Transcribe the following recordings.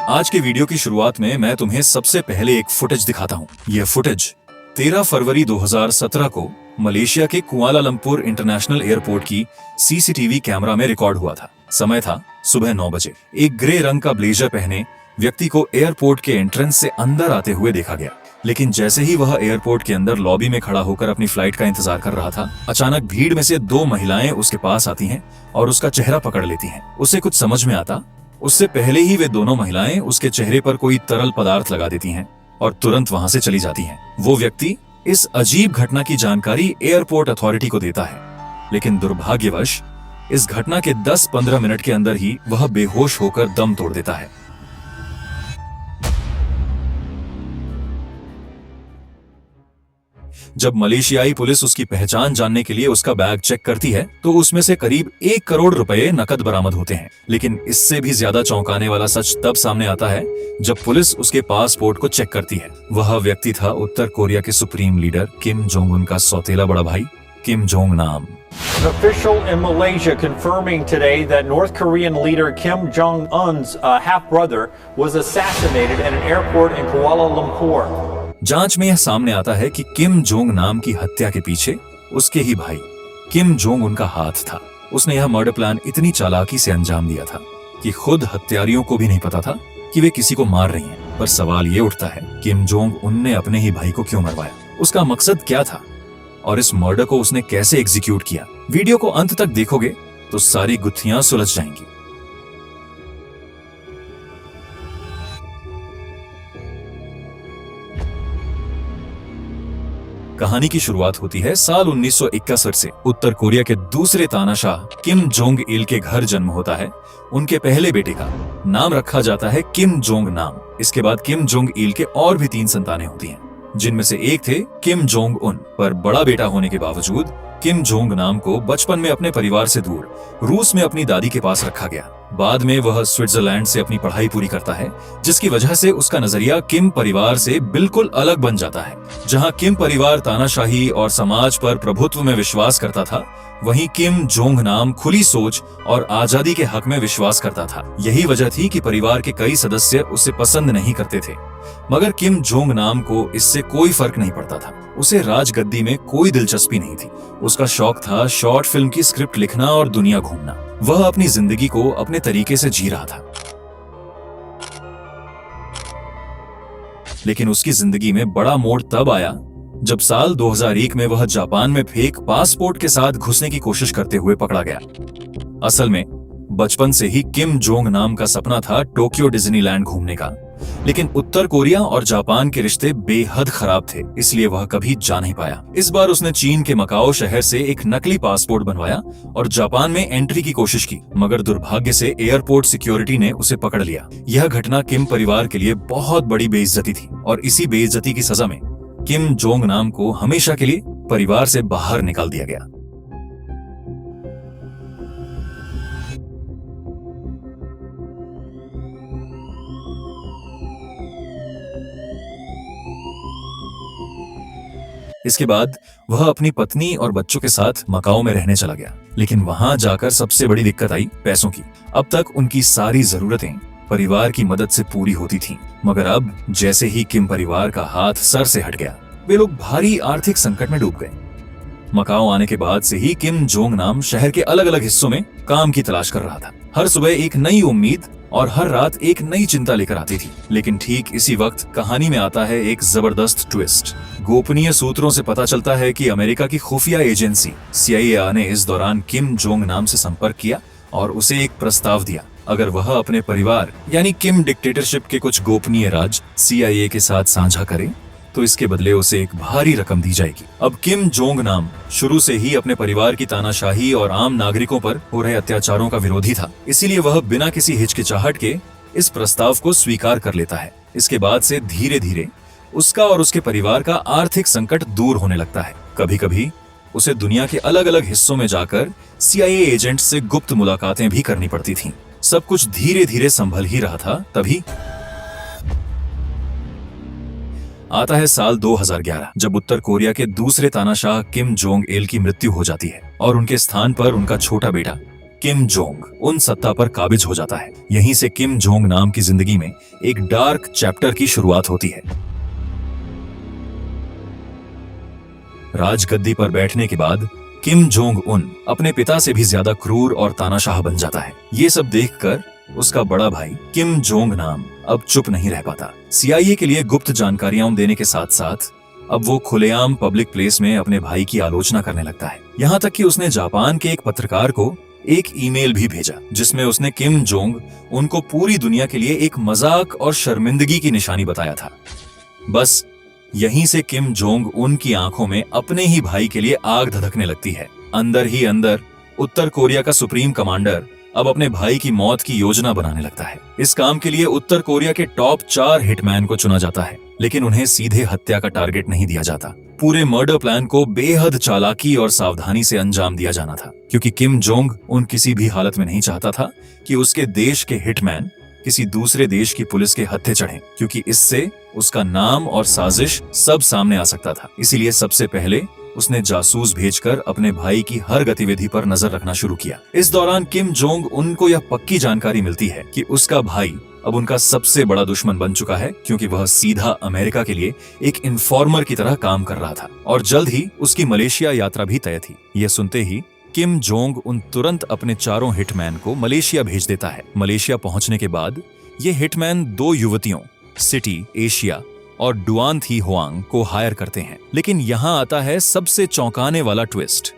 आज के वीडियो की शुरुआत में मैं तुम्हें सबसे पहले एक फुटेज दिखाता हूँ। यह फुटेज 13 फरवरी 2017 को मलेशिया के कुआलालंपुर इंटरनेशनल एयरपोर्ट की सीसीटीवी कैमरा में रिकॉर्ड हुआ था। समय था सुबह 9 बजे। एक ग्रे रंग का ब्लेजर पहने व्यक्ति को एयरपोर्ट के एंट्रेंस से अंदर आते हुए देखा गया। लेकिन जैसे ही वह एयरपोर्ट के अंदर लॉबी में खड़ा होकर अपनी फ्लाइट का इंतजार कर रहा था, अचानक भीड़ में से 2 महिलाएं उसके पास आती हैं और उसका चेहरा पकड़ लेती हैं। उसे कुछ समझ में आता उससे पहले ही वे दोनों महिलाएं उसके चेहरे पर कोई तरल पदार्थ लगा देती हैं और तुरंत वहां से चली जाती हैं। वो व्यक्ति इस अजीब घटना की जानकारी एयरपोर्ट अथॉरिटी को देता है, लेकिन दुर्भाग्यवश इस घटना के 10-15 मिनट के अंदर ही वह बेहोश होकर दम तोड़ देता है। जब मलेशियाई पुलिस उसकी पहचान जानने के लिए उसका बैग चेक करती है तो उसमें से करीब 1 करोड़ रुपए नकद बरामद होते हैं। लेकिन इससे भी ज्यादा चौंकाने वाला सच तब सामने आता है जब पुलिस उसके पासपोर्ट को चेक करती है। वह व्यक्ति था उत्तर कोरिया के supreme leader Kim Jong Un का सौतेला बड़ा भाई किम जोंग नाम। An official in Malaysia confirming today that North Korean leader Kim Jong-un's half-brother was assassinated at an airport in Kuala Lumpur. जांच में यह सामने आता है कि किम जोंग नाम की हत्या के पीछे उसके ही भाई किम जोंग उनका हाथ था। उसने यह मर्डर प्लान इतनी चालाकी से अंजाम दिया था कि खुद हत्यारियों को भी नहीं पता था कि वे किसी को मार रही हैं। पर सवाल ये उठता है, किम जोंग उनने अपने ही भाई को क्यों मरवाया? उसका मकसद क्या था और इस मर्डर को उसने कैसे एग्जीक्यूट किया? वीडियो को अंत तक देखोगे तो सारी गुत्थियां सुलझ जाएंगी। कहानी की शुरुआत होती है साल 1961 से। उत्तर कोरिया के दूसरे तानाशाह किम जोंग इल के घर जन्म होता है। उनके पहले बेटे का नाम रखा जाता है किम जोंग नाम। इसके बाद किम जोंग इल के और भी 3 संतानें होती हैं, जिनमें से एक थे किम जोंग उन। पर बड़ा बेटा होने के बावजूद किम जोंग नाम को बचपन में अपने परिवार से दूर रूस में अपनी दादी के पास रखा गया। बाद में वह स्विट्जरलैंड से अपनी पढ़ाई पूरी करता है, जिसकी वजह से उसका नजरिया किम परिवार से बिल्कुल अलग बन जाता है। जहां किम परिवार तानाशाही और समाज पर प्रभुत्व में विश्वास करता था, वहीं किम जोंग नाम खुली सोच और आजादी के हक में विश्वास करता था। यही वजह थी कि परिवार के कई सदस्य उसे पसंद नहीं करते थे, मगर किम जोंग नाम को इससे कोई फर्क नहीं पड़ता था। उसे राजगद्दी में कोई दिलचस्पी नहीं थी। उसका शौक था शॉर्ट फिल्म की स्क्रिप्ट लिखना और दुनिया घूमना। वह अपनी जिंदगी को अपने तरीके से जी रहा था। लेकिन उसकी जिंदगी में बड़ा मोड़ तब आया जब साल 2001 में वह जापान में फेक पासपोर्ट के साथ घुसने की कोशिश करते हुए पकड़ा गया। असल में बचपन से ही किम जोंग नाम का सपना था टोक्यो डिज्नीलैंड घूमने का, लेकिन उत्तर कोरिया और जापान के रिश्ते बेहद खराब थे, इसलिए वह कभी जा नहीं पाया। इस बार उसने चीन के मकाओ शहर से एक नकली पासपोर्ट बनवाया और जापान में एंट्री की कोशिश की, मगर दुर्भाग्य से एयरपोर्ट सिक्योरिटी ने उसे पकड़ लिया। यह घटना किम परिवार के लिए बहुत बड़ी बेइज्जती थी और इसी बेइज्जती की सजा में किम जोंग नाम को हमेशा के लिए परिवार से बाहर निकाल दिया गया। इसके बाद वह अपनी पत्नी और बच्चों के साथ मकाओ में रहने चला गया। लेकिन वहां जाकर सबसे बड़ी दिक्कत आई पैसों की। अब तक उनकी सारी जरूरतें परिवार की मदद से पूरी होती थीं, मगर अब जैसे ही किम परिवार का हाथ सर से हट गया, वे लोग भारी आर्थिक संकट में डूब गए। मकाओ आने के बाद से ही किम जोंग नाम शहर के अलग अलग हिस्सों में काम की तलाश कर रहा था। हर सुबह एक नई उम्मीद और हर रात एक नई चिंता लेकर आती थी। लेकिन ठीक इसी वक्त कहानी में आता है एक जबरदस्त ट्विस्ट। गोपनीय सूत्रों से पता चलता है कि अमेरिका की खुफिया एजेंसी CIA ने इस दौरान किम जोंग नाम से संपर्क किया और उसे एक प्रस्ताव दिया। अगर वह अपने परिवार यानी किम डिक्टेटरशिप के कुछ गोपनीय राज CIA के साथ साझा करे तो इसके बदले उसे एक भारी रकम दी जाएगी। अब किम जोंग नाम शुरू से ही अपने परिवार की तानाशाही और आम नागरिकों पर हो रहे अत्याचारों का विरोधी था, इसीलिए वह बिना किसी हिचकिचाहट के इस प्रस्ताव को स्वीकार कर लेता है। इसके बाद से धीरे धीरे उसका और उसके परिवार का आर्थिक संकट दूर होने लगता है। कभी कभी उसे दुनिया के अलग अलग हिस्सों में जाकर CIA एजेंट से गुप्त मुलाकातें भी करनी पड़ती थीं। सब कुछ धीरे धीरे संभल ही रहा था, तभी आता है साल 2011, जब उत्तर कोरिया के दूसरे तानाशाह किम जोंग इल की मृत्यु हो जाती है और उनके स्थान पर उनका छोटा बेटा किम जोंग उन सत्ता पर काबिज हो जाता है। यहीं से किम जोंग नाम की जिंदगी में एक डार्क चैप्टर की शुरुआत होती है। राजगद्दी पर बैठने के बाद किम जोंग उन अपने पिता से भी ज्यादा क्रूर और तानाशाह बन जाता है। ये सब देखकर उसका बड़ा भाई किम जोंग नाम अब चुप नहीं रह पाता। CIA के लिए गुप्त जानकारियां देने के साथ साथ अब वो खुलेआम पब्लिक प्लेस में अपने भाई की आलोचना करने लगता है। यहाँ तक कि उसने जापान के एक पत्रकार को एक ईमेल भी भेजा जिसमें उसने किम जोंग उनको पूरी दुनिया के लिए एक मजाक और शर्मिंदगी की निशानी बताया था। बस यहीं से किम जोंग उनकी आंखों में अपने ही भाई के लिए आग धधकने लगती है। अंदर ही अंदर उत्तर कोरिया का सुप्रीम कमांडर अब अपने भाई की मौत की योजना बनाने लगता है। इस काम के लिए उत्तर कोरिया के टॉप 4 हिटमैन को चुना जाता है, लेकिन उन्हें सीधे हत्या का टारगेट नहीं दिया जाता। पूरे मर्डर प्लान को बेहद चालाकी और सावधानी से अंजाम दिया जाना था, क्योंकि किम जोंग उन किसी भी हालत में नहीं चाहता था कि उसके देश के हिटमैन किसी दूसरे देश की पुलिस के हत्थे चढ़ें, क्योंकि इससे उसका नाम और साजिश सब सामने आ सकता था। इसीलिए सबसे पहले उसने जासूस भेजकर अपने भाई की हर गतिविधि पर नजर रखना शुरू किया। इस दौरान किम जोंग उनको यह पक्की जानकारी मिलती है कि उसका भाई अब उनका सबसे बड़ा दुश्मन बन चुका है, क्योंकि वह सीधा अमेरिका के लिए एक इन्फॉर्मर की तरह काम कर रहा था और जल्द ही उसकी मलेशिया यात्रा भी तय थी। यह सुनते ही किम जोंग उन तुरंत अपने 4 हिटमैन को मलेशिया भेज देता है। मलेशिया पहुंचने के बाद ये हिटमैन 2 युवतियों सिटी एशिया और डुआन थी हुआंग को हायर करते हैं। लेकिन यहाँ आता है सबसे चौंकाने वाला ट्विस्ट।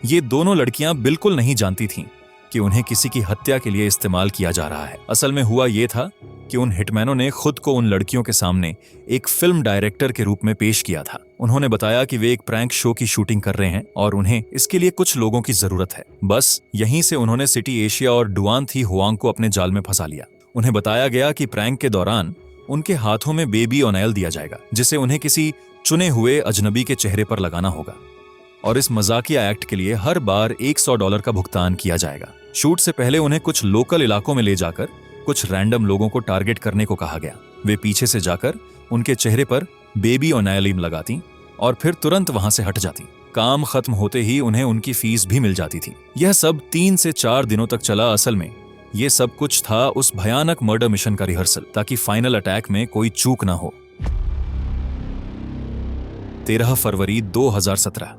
ये दोनों लड़कियां बिल्कुल नहीं जानती थीं कि उन्हें किसी की हत्या के लिए इस्तेमाल किया जा रहा है। असल में हुआ ये था कि उन हिटमैनों ने खुद को उन लड़कियों के सामने एक फिल्म डायरेक्टर के रूप में पेश किया था। उन्होंने बताया कि वे एक प्रैंक शो की शूटिंग कर रहे हैं और उन्हें इसके लिए कुछ लोगों की जरूरत है। बस यहीं से उन्होंने सिटी एशिया और डुआन थी हुआंग को अपने जाल में फंसा लिया। उन्हें बताया गया कि प्रैंक के दौरान उनके हाथों में बेबी ऑयल दिया जाएगा, जिसे उन्हें किसी चुने हुए अजनबी के चेहरे पर लगाना होगा और इस मजाकिया एक्ट के लिए हर बार $100 का भुगतान किया जाएगा। शूट से पहले उन्हें कुछ लोकल इलाकों में ले जाकर कुछ रैंडम लोगों को टारगेट करने को कहा गया। वे पीछे से जाकर उनके चेहरे पर बेबी ऑयल लगाती और फिर तुरंत वहां से हट जाती। काम खत्म होते ही उन्हें उनकी फीस भी मिल जाती थी। यह सब 3 से 4 दिनों तक चला। असल में ये सब कुछ था उस भयानक मर्डर मिशन का रिहर्सल, ताकि फाइनल अटैक में कोई चूक ना हो। 13 फरवरी 2017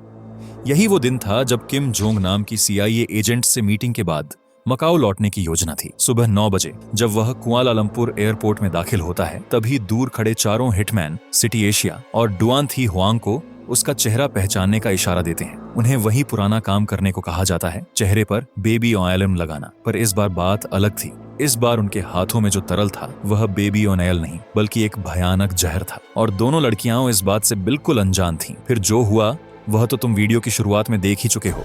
यही वो दिन था जब किम जोंग नाम की CIA एजेंट से मीटिंग के बाद मकाओ लौटने की योजना थी। सुबह 9 बजे जब वह कुआलालंपुर एयरपोर्ट में दाखिल होता है, तभी दूर खड़े 4 हिटमैन सिटी एशिया और डुआन थी हुआंग को उसका चेहरा पहचानने का इशारा देते हैं। उन्हें वही पुराना काम करने को कहा जाता है, चेहरे पर बेबी ऑयल लगाना। पर इस बार बात अलग थी। इस बार उनके हाथों में जो तरल था वह बेबी ऑयल नहीं बल्कि एक भयानक जहर था, और दोनों लड़कियां इस बात से बिल्कुल अनजान थीं। फिर जो हुआ वह तो तुम वीडियो की शुरुआत में देख ही चुके हो।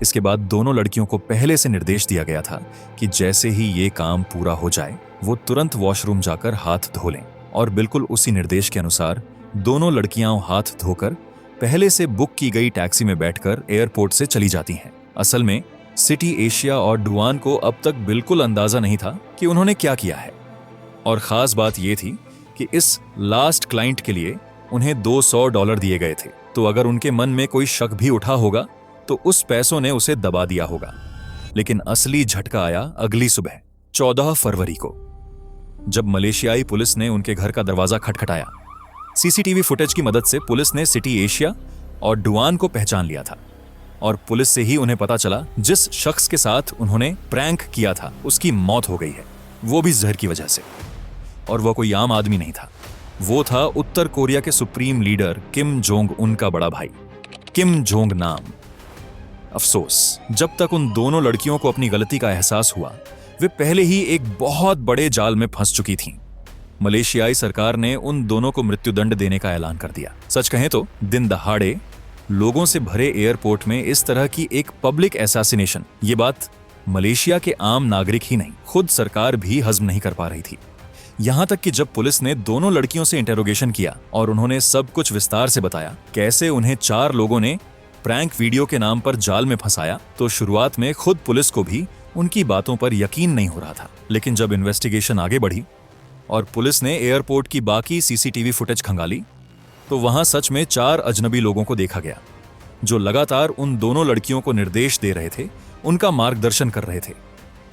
इसके बाद दोनों लड़कियों को पहले से निर्देश दिया गया था कि जैसे ही ये काम पूरा हो जाए वो तुरंत वॉशरूम जाकर हाथ धो लें, और बिल्कुल उसी निर्देश के अनुसार दोनों लड़कियां हाथ धोकर पहले से बुक की गई टैक्सी में बैठकर एयरपोर्ट से चली जाती हैं। असल में सिटी एशिया और डुआन को अब तक बिल्कुल अंदाजा नहीं था कि उन्होंने क्या किया है, और खास बात यह थी कि इस लास्ट क्लाइंट के लिए उन्हें $200 दिए गए थे। तो अगर उनके मन में कोई शक भी उठा होगा तो उस पैसों ने उसे दबा दिया होगा। लेकिन असली झटका आया अगली सुबह 14 फरवरी को, जब मलेशियाई पुलिस ने उनके घर का दरवाजा खटखटाया। CCTV फुटेज की मदद से पुलिस ने सिटी एशिया और डुआन को पहचान लिया था, और पुलिस से ही उन्हें पता चला जिस शख्स के साथ उन्होंने प्रैंक किया था उसकी मौत हो गई है, वो भी जहर की वजह से। और वह कोई आम आदमी नहीं था, वो था उत्तर कोरिया के supreme leader Kim Jong Un का बड़ा भाई किम जोंग नाम। अफसोस, जब तक उन दोनों लड़कियों को अपनी गलती का एहसास हुआ वे पहले ही एक बहुत बड़े जाल में फंस चुकी थीं। मलेशियाई सरकार ने उन दोनों को मृत्युदंड देने का ऐलान कर दिया। सच कहें तो दिन दहाड़े लोगों से भरे एयरपोर्ट में इस तरह की एक पब्लिक असैसिनेशन, ये बात मलेशिया के आम नागरिक ही नहीं, खुद सरकार भी हजम नहीं कर पा रही थी। यहां तक कि जब पुलिस ने दोनों लड़कियों से इंटेरोगेशन किया और उन्होंने सब कुछ विस्तार से बताया कैसे उन्हें 4 लोगों ने प्रैंक वीडियो के नाम पर जाल में फंसाया, तो शुरुआत में खुद पुलिस को भी उनकी बातों पर यकीन नहीं हो रहा था। लेकिन जब इन्वेस्टिगेशन आगे बढ़ी और पुलिस ने एयरपोर्ट की बाकी CCTV फुटेज खंगाली, तो वहां सच में 4 अजनबी लोगों को देखा गया जो लगातार उन दोनों लड़कियों को निर्देश दे रहे थे उनका मार्गदर्शन कर रहे थे।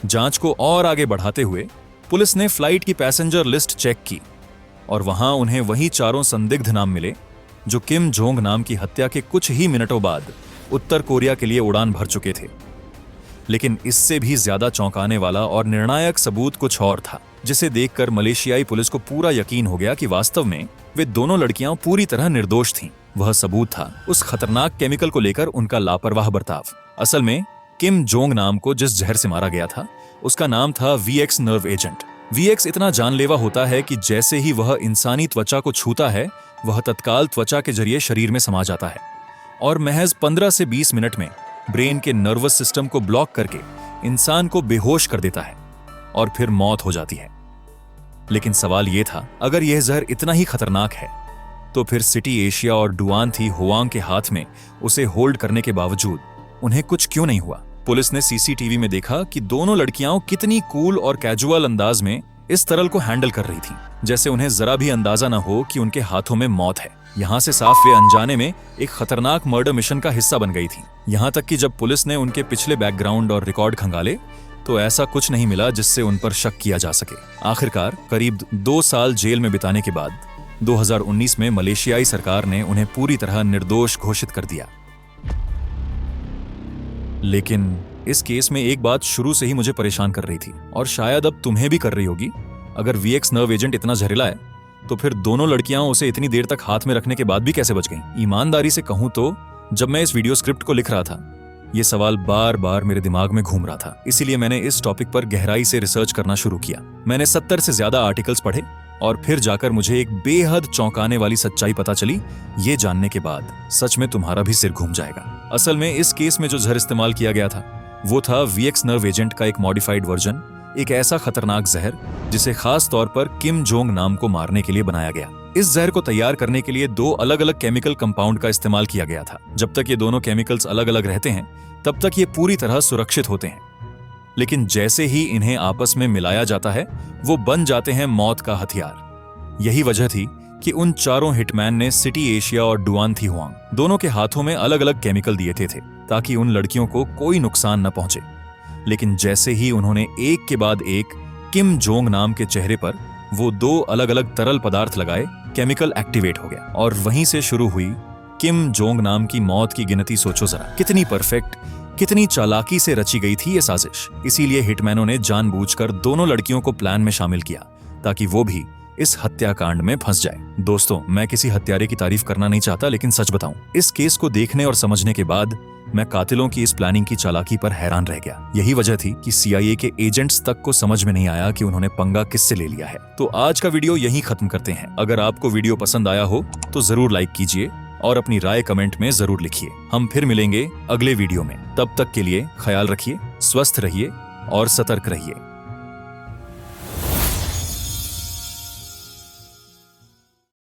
जांच को और आगे बढ़ाते हुए पुलिस ने फ्लाइट की पैसेंजर लिस्ट चेक की और वहां उन्हें वही 4 संदिग्ध नाम मिले जो किम जोंग नाम की हत्या के कुछ ही मिनटों बाद उत्तर कोरिया के लिए उड़ान भर चुके थे। लेकिन इससे भी ज्यादा चौंकाने वाला और निर्णायक सबूत कुछ और था, जिसे देखकर मलेशियाई पुलिस को पूरा यकीन हो गया कि वास्तव में वे दोनों लड़कियां पूरी तरह निर्दोष थीं। वह सबूत था उस खतरनाक केमिकल को लेकर उनका लापरवाह बर्ताव। असल में किम जोंग नाम को जिस जहर से मारा गया था उसका नाम था VX नर्व एजेंट। VX इतना जानलेवा होता है कि जैसे ही वह इंसानी त्वचा को छूता है वह तत्काल त्वचा के जरिए शरीर में समा जाता है और महज 15 से 20 मिनट में ब्रेन के नर्वस सिस्टम को ब्लॉक करके इंसान को बेहोश कर देता है और फिर मौत हो जाती है। लेकिन सवाल यह था, अगर यह जहर इतना ही खतरनाक है तो फिर सिटी एशिया और डुआन थी हुआंग के हाथ में उसे होल्ड करने के बावजूद उन्हें कुछ क्यों नहीं हुआ? पुलिस ने सीसीटीवी में देखा कि दोनों लड़कियां कितनी कूल और कैजुअल अंदाज में इस तरल को हैंडल कर रही थीं, जैसे उन्हें जरा भी अंदाजा न हो कि उनके हाथों में मौत है। यहाँ से साफ वे अनजाने में एक खतरनाक मर्डर मिशन का हिस्सा बन गई थी। यहाँ तक कि जब पुलिस ने उनके पिछले बैकग्राउंड और रिकॉर्ड खंगाले तो ऐसा कुछ नहीं मिला जिससे उन पर शक किया जा सके। आखिरकार करीब 2 साल जेल में बिताने के बाद 2019 में मलेशियाई सरकार ने उन्हें पूरी तरह निर्दोष घोषित कर दिया। लेकिन इस केस में एक बात शुरू से ही मुझे परेशान कर रही थी और शायद अब तुम्हें भी कर रही होगी। अगर VX नर्व एजेंट इतना जहरीला है तो फिर दोनों लड़कियां उसे इतनी देर तक हाथ में रखने के बाद भी कैसे बच गईं? ईमानदारी से कहूं तो जब मैं इस वीडियो स्क्रिप्ट को लिख रहा था ये सवाल बार बार मेरे दिमाग में घूम रहा था। इसीलिए मैंने इस टॉपिक पर गहराई से रिसर्च करना शुरू किया। मैंने 70 से ज्यादा आर्टिकल्स पढ़े और फिर जाकर मुझे एक बेहद चौंकाने वाली सच्चाई पता चली। ये जानने के बाद सच में तुम्हारा भी सिर घूम जाएगा। असल में इस केस में जो जहर इस्तेमाल किया गया था वो था VX नर्व एजेंट का एक मॉडिफाइड वर्जन, एक ऐसा खतरनाक जहर जिसे खास तौर पर किम जोंग नाम को मारने के लिए बनाया गया। इस जहर को तैयार करने के लिए 2 अलग अलग केमिकल कंपाउंड का इस्तेमाल किया गया था। जब तक ये दोनों केमिकल्स अलग अलग रहते हैं तब तक ये पूरी तरह सुरक्षित होते हैं, लेकिन जैसे ही इन्हें आपस में मिलाया जाता है वो बन जाते हैं मौत का हथियार। यही वजह थी कि उन 4 हिटमैन ने सिटी एशिया और डुआन थी हुआंग दोनों के हाथों में अलग अलग केमिकल दिए थे ताकि उन लड़कियों को कोई नुकसान न पहुंचे। लेकिन जैसे ही उन्होंने एक के बाद एक किम जोंग नाम के चेहरे पर वो 2 अलग अलग तरल पदार्थ लगाए, केमिकल एक्टिवेट हो गया और वहीं से शुरू हुई किम जोंग नाम की मौत की गिनती। सोचो जरा, कितनी परफेक्ट, कितनी चालाकी से रची गई थी ये साजिश। इसीलिए हिटमैनों ने जानबूझकर दोनों लड़कियों को प्लान में शामिल किया ताकि वो भी इस हत्याकांड में फंस जाए। दोस्तों, मैं किसी हत्यारे की तारीफ करना नहीं चाहता, लेकिन सच बताऊं, इस केस को देखने और समझने के बाद मैं कातिलों की इस प्लानिंग की चालाकी पर हैरान रह गया। यही वजह थी कि CIA के एजेंट्स तक को समझ में नहीं आया कि उन्होंने पंगा किससे ले लिया है। तो आज का वीडियो यहीं खत्म करते हैं। अगर आपको वीडियो पसंद आया हो तो जरूर लाइक कीजिए और अपनी राय कमेंट में जरूर लिखिए। हम फिर मिलेंगे अगले वीडियो में। तब तक के लिए ख्याल रखिए, स्वस्थ रहिए और सतर्क रहिए।